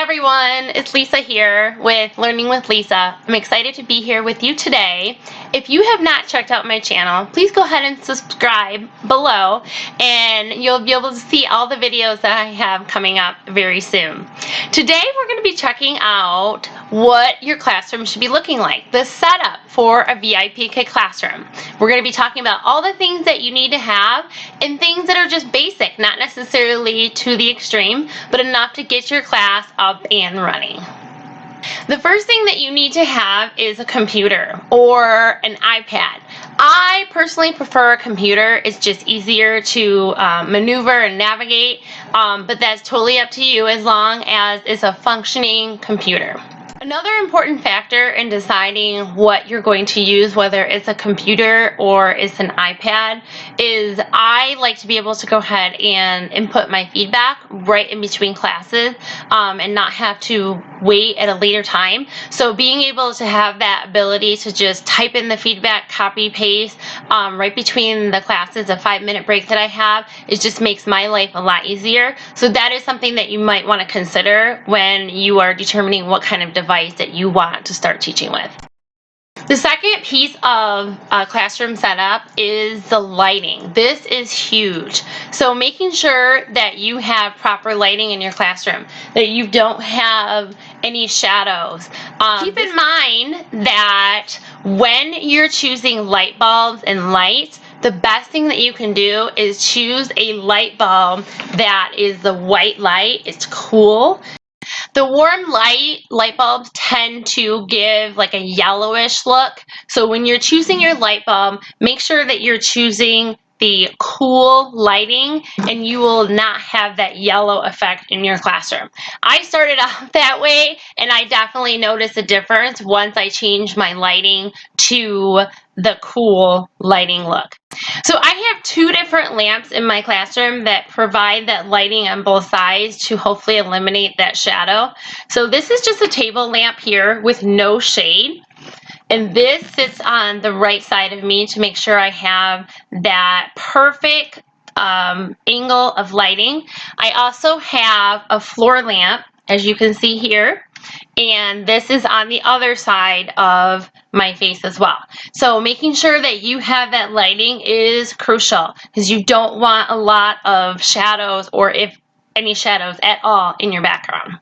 everyone, it's Lisa here with Learning with Lisa. I'm excited to be here with you today. If you have not checked out my channel, please go ahead and subscribe below and you'll be able to see all the videos that I have coming up very soon. Today we're going to be checking out what your classroom should be looking like, the setup for a VIPKID classroom. We're going to be talking about all the things that you need to have and things that are just basic, not necessarily to the extreme, but enough to get your class up and running. The first thing that you need to have is a computer or an iPad. I personally prefer a computer. It's just easier to maneuver and navigate, but that's totally up to you as long as it's a functioning computer. Another important factor in deciding what you're going to use, whether it's a computer or it's an iPad, is I like to be able to go ahead and input my feedback right in between classes and not have to wait at a later time. So being able to have that ability to just type in the feedback, copy, paste right between the classes, a 5-minute break that I have, it just makes my life a lot easier. So that is something that you might want to consider when you are determining what kind of device that you want to start teaching with. The second piece of classroom setup is the lighting. This is huge. So making sure that you have proper lighting in your classroom, that you don't have any shadows. Keep in mind that when you're choosing light bulbs and lights, the best thing that you can do is choose a light bulb that is the white light. It's cool. The warm light bulbs tend to give like a yellowish look. So when you're choosing your light bulb, make sure that you're choosing the cool lighting and you will not have that yellow effect in your classroom. I started off that way and I definitely noticed a difference once I changed my lighting to the cool lighting look. So I have 2 different lamps in my classroom that provide that lighting on both sides to hopefully eliminate that shadow. So this is just a table lamp here with no shade. And this sits on the right side of me to make sure I have that perfect angle of lighting. I also have a floor lamp, as you can see here, and this is on the other side of my face as well. So making sure that you have that lighting is crucial because you don't want a lot of shadows, or if any shadows at all, in your background.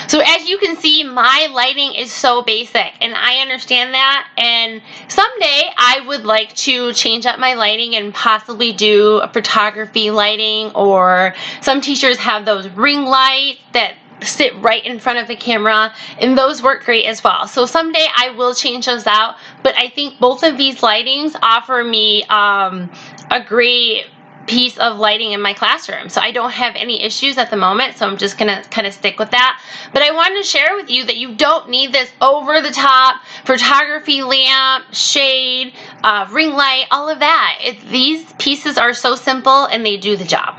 So as you can see, my lighting is so basic, and I understand that, and someday I would like to change up my lighting and possibly do a photography lighting, or some teachers have those ring lights that sit right in front of the camera, and those work great as well. So someday I will change those out, but I think both of these lightings offer me a great piece of lighting in my classroom. So I don't have any issues at the moment, so I'm just gonna kind of stick with that. But I wanted to share with you that you don't need this over the top photography lamp, shade, ring light, all of that. These pieces are so simple and they do the job.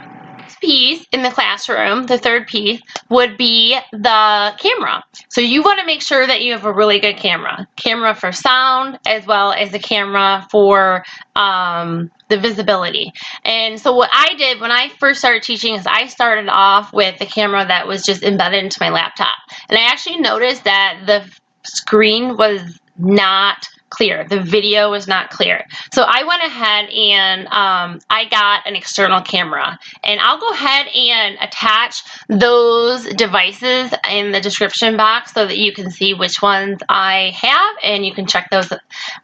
Piece in the classroom, the third piece, would be the camera. So you want to make sure that you have a really good camera for sound, as well as the camera for the visibility. And so what I did when I first started teaching is I started off with the camera that was just embedded into my laptop, and I actually noticed that the screen was not clear. The video was not clear. So I went ahead and I got an external camera, and I'll go ahead and attach those devices in the description box so that you can see which ones I have, and you can check those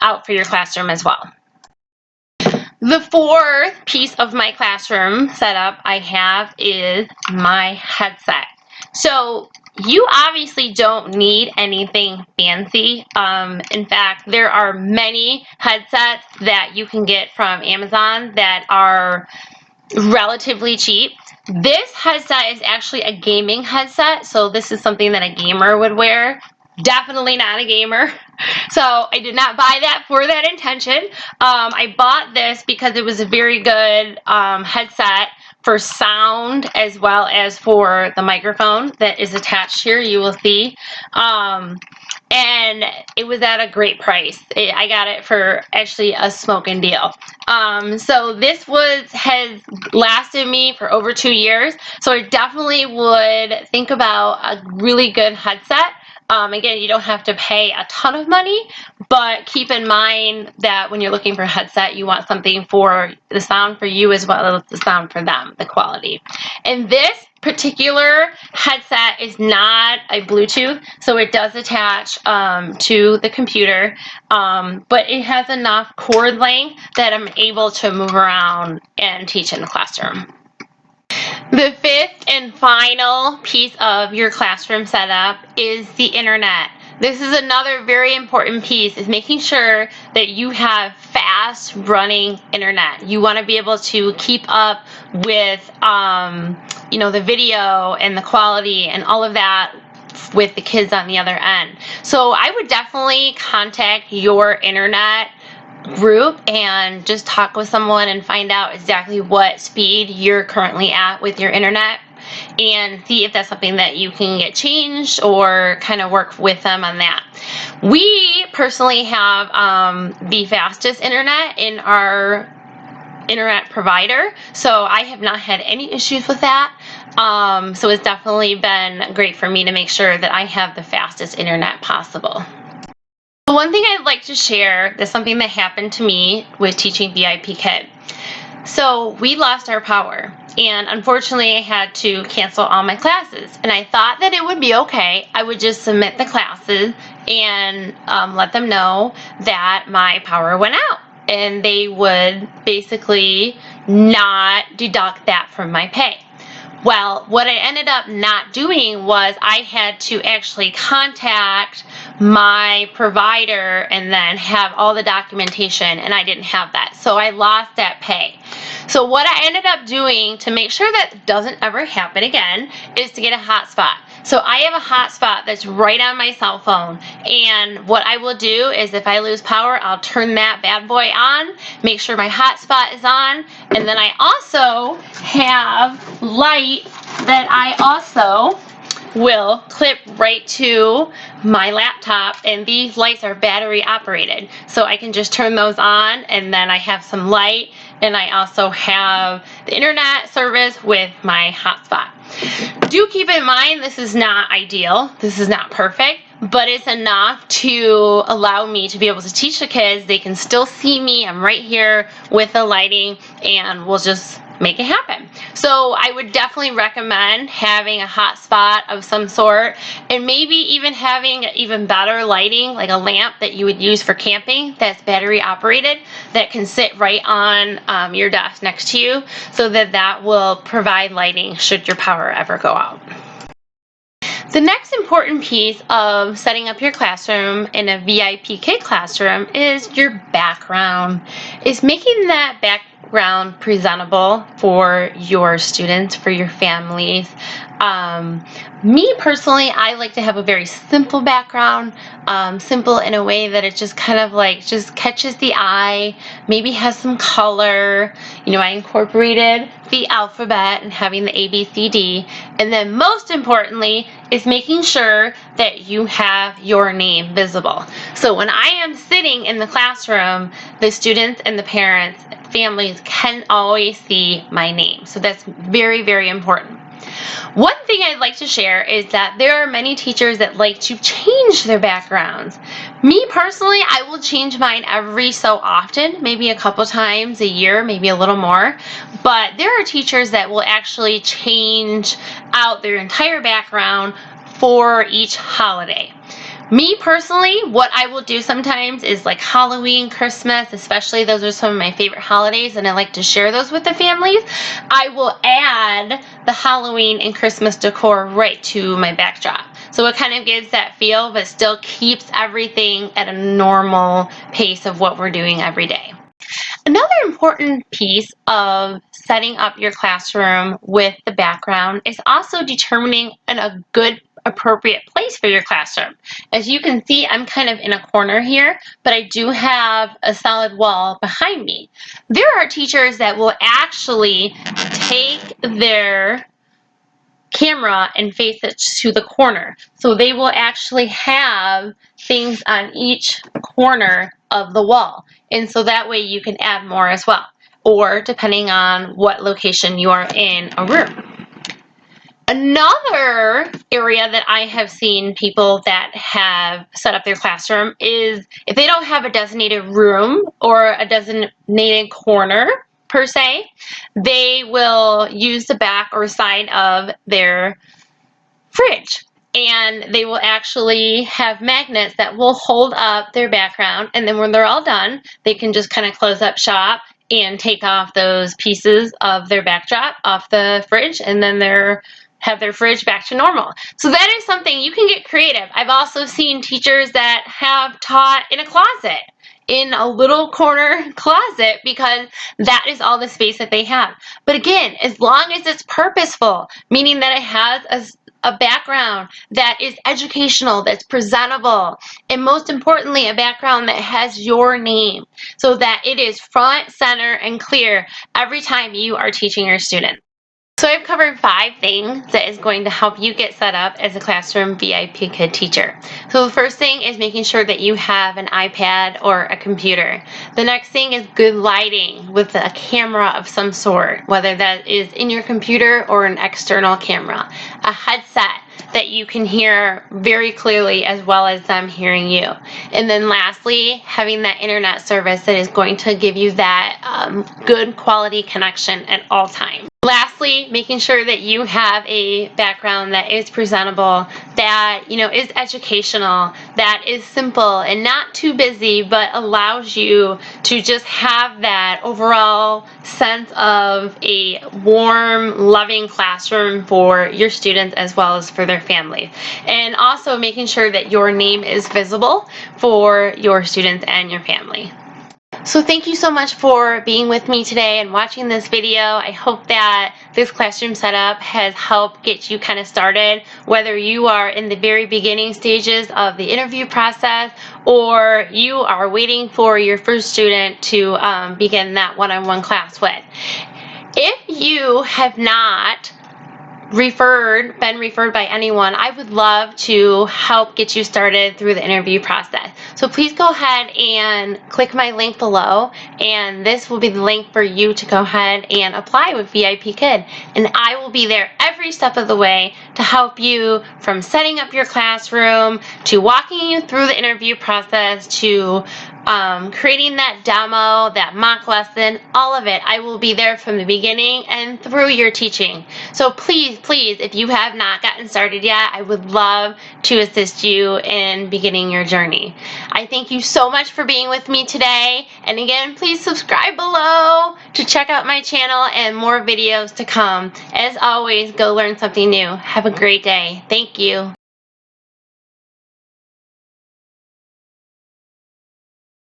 out for your classroom as well. The fourth piece of my classroom setup I have is my headset. So you obviously don't need anything fancy. In fact, there are many headsets that you can get from Amazon that are relatively cheap. This headset is actually a gaming headset, so this is something that a gamer would wear. Definitely not a gamer. So I did not buy that for that intention. I bought this because it was a very good headset for sound as well as for the microphone that is attached here, you will see. And it was at a great price. I got it for actually a smoking deal. So this has lasted me for over 2 years. So I definitely would think about a really good headset. Again, you don't have to pay a ton of money, but keep in mind that when you're looking for a headset, you want something for the sound for you as well as the sound for them, the quality. And this particular headset is not a Bluetooth, so it does attach to the computer, but it has enough cord length that I'm able to move around and teach in the classroom. The fifth and final piece of your classroom setup is the internet. This is another very important piece, is making sure that you have fast running internet. You want to be able to keep up with the video and the quality and all of that with the kids on the other end. So I would definitely contact your internet group and just talk with someone and find out exactly what speed you're currently at with your internet, and see if that's something that you can get changed or kind of work with them on that. We personally have the fastest internet in our internet provider, so I have not had any issues with that. So it's definitely been great for me to make sure that I have the fastest internet possible. One thing I'd like to share is something that happened to me with teaching VIPKID. So we lost our power, and unfortunately I had to cancel all my classes, and I thought that it would be okay. I would just submit the classes and let them know that my power went out, and they would basically not deduct that from my pay. Well, what I ended up not doing was I had to actually contact my provider and then have all the documentation, and I didn't have that. So I lost that pay. So what I ended up doing to make sure that doesn't ever happen again is to get a hotspot. So I have a hotspot that's right on my cell phone, and what I will do is if I lose power, I'll turn that bad boy on, make sure my hotspot is on, and then I also have light that I also will clip right to my laptop, and these lights are battery operated, so I can just turn those on, and then I have some light, and I also have the internet service with my hotspot. Do keep in mind, this is not ideal, this is not perfect, but it's enough to allow me to be able to teach the kids. They can still see me, I'm right here with the lighting, and we'll just make it happen. So I would definitely recommend having a hotspot of some sort, and maybe even having even better lighting, like a lamp that you would use for camping that's battery operated, that can sit right on your desk next to you, so that that will provide lighting should your power ever go out. The next important piece of setting up your classroom in a VIPKID classroom is your background. Is making that background presentable for your students, for your families. Me personally, I like to have a very simple background, simple in a way that it just kind of like just catches the eye, maybe has some color. I incorporated the alphabet and having the ABCD, and then most importantly is making sure that you have your name visible. So when I am sitting in the classroom, the students and the parents, families can always see my name. So that's very, very important. One thing I'd like to share is that there are many teachers that like to change their backgrounds. Me personally, I will change mine every so often, maybe a couple times a year, maybe a little more. But there are teachers that will actually change out their entire background for each holiday. Me personally, what I will do sometimes is like Halloween, Christmas, especially those are some of my favorite holidays, and I like to share those with the families. I will add the Halloween and Christmas decor right to my backdrop. So it kind of gives that feel, but still keeps everything at a normal pace of what we're doing every day. Another important piece of setting up your classroom with the background is also determining a good appropriate place for your classroom. As you can see, I'm kind of in a corner here, but I do have a solid wall behind me. There are teachers that will actually take their camera and face it to the corner. So they will actually have things on each corner of the wall. And so that way you can add more as well, or depending on what location you are in a room. Another area that I have seen people that have set up their classroom is if they don't have a designated room or a designated corner per se, they will use the back or side of their fridge. And they will actually have magnets that will hold up their background, and then when they're all done, they can just kind of close up shop and take off those pieces of their backdrop off the fridge, and then have their fridge back to normal. So that is something you can get creative. I've also seen teachers that have taught in a closet, in a little corner closet, because that is all the space that they have. But again, as long as it's purposeful, meaning that it has a background that is educational, that's presentable, and most importantly, a background that has your name, so that it is front, center, and clear every time you are teaching your students. So I've covered 5 things that is going to help you get set up as a classroom VIPKID teacher. So the first thing is making sure that you have an iPad or a computer. The next thing is good lighting with a camera of some sort, whether that is in your computer or an external camera. A headset that you can hear very clearly as well as them hearing you. And then lastly, having that internet service that is going to give you that good quality connection at all times. Lastly, making sure that you have a background that is presentable, that is educational, that is simple and not too busy, but allows you to just have that overall sense of a warm, loving classroom for your students as well as for their family. And also making sure that your name is visible for your students and your family. So thank you so much for being with me today and watching this video. I hope that this classroom setup has helped get you kind of started, whether you are in the very beginning stages of the interview process or you are waiting for your first student to begin that one-on-one class with. If you have not been referred by anyone, I would love to help get you started through the interview process. So please go ahead and click my link below, and this will be the link for you to go ahead and apply with VIPKID. And I will be there every step of the way to help you, from setting up your classroom to walking you through the interview process to creating that demo, that mock lesson, all of it. I will be there from the beginning and through your teaching. So please, if you have not gotten started yet, I would love to assist you in beginning your journey. I thank you so much for being with me today. And again, please subscribe below to check out my channel and more videos to come. As always, go learn something new. Have a great day. Thank you.